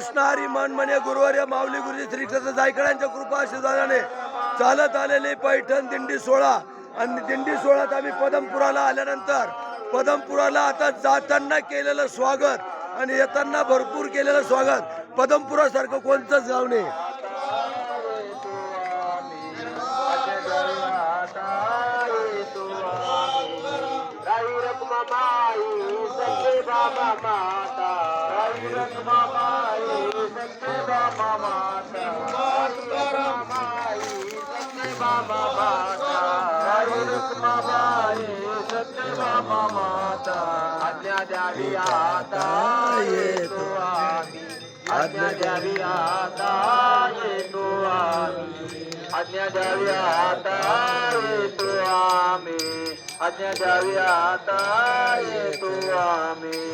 कृष्ण हरी मन म्हणे गुरुवर्य माऊली गुरुजी श्री कृष्ण जायकडांच्या कृपा आशीर्वादाने चालत आलेली पैठण दिंडी सोहळा आणि दिंडी सोहळ्यात आम्ही पदमपुराला आल्यानंतर पदमपुराला आता जाताना केलेलं स्वागत आणि येताना भरपूर केलेलं स्वागत पदमपुरासारखं कोणतंच गाव नाही. आज्ञा द्यावी आता येतो आम्ही, आज्ञा द्यावी आता येतो आम्ही, आज्ञा द्यावी आता येतो आम्ही, आज्ञा द्यावी आता येतो आम्ही.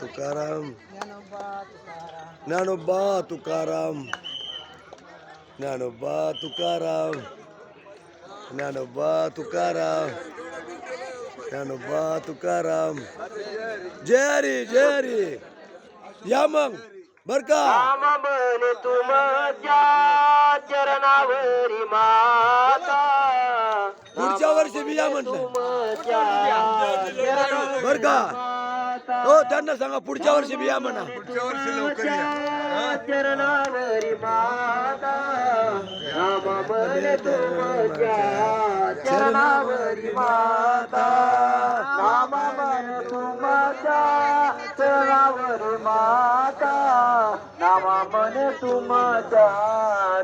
तुकाराम ज्ञानोबा तुकाराम ज्ञानोबा तुकाराम ज्ञानोबा तुकाराम ज्ञानोबा तुकाराम. जय हरी जय हरी. या मग बर का म्हणे तुमच्या चरणावरी माता, पुढच्या वर्षी मी या म्हटलं बर का. हो त्यांना सांगा पुढच्या वर्षी बी या म्हणा. पुढच्या वर्षी लवकर या. चरणावरी माता, नाम म्हणे तुमच्या चरणावरी माता, नाम म्हणे तुमच्या चरणावरी माता, नाम म्हणे तुमच्या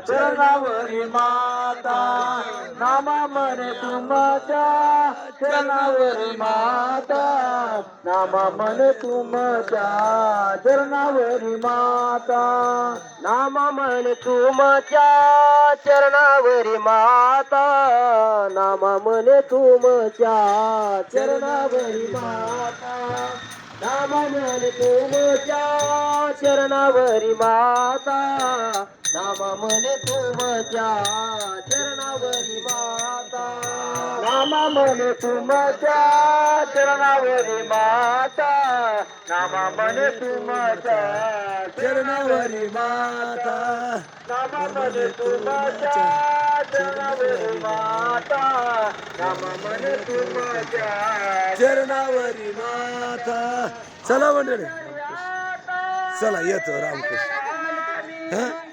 चरणावरी माता, नाम म्हणे तुमच्या चरणावरी माता, नाम म्हणे तुमच्या चरणावरी माता, नाम म्हणे तुमच्या चरणावरी माता, नाम म्हणे तुमच्या चरणावरी माता, नाम म्हणे तुमच्या चरणावरी माता, नाम म्हणे तुमच्या चरणावरी माता, नाम म्हणे तुमच्या चरणावरी माता, नाम म्हणे तुमच्या चरणावरी माता, नाम म्हणे तुमच्या चरणावरी माता, नाम म्हणे तुमच्या चरणावरी माता. चला मंडळी चला येतो रामकृष्ण. हा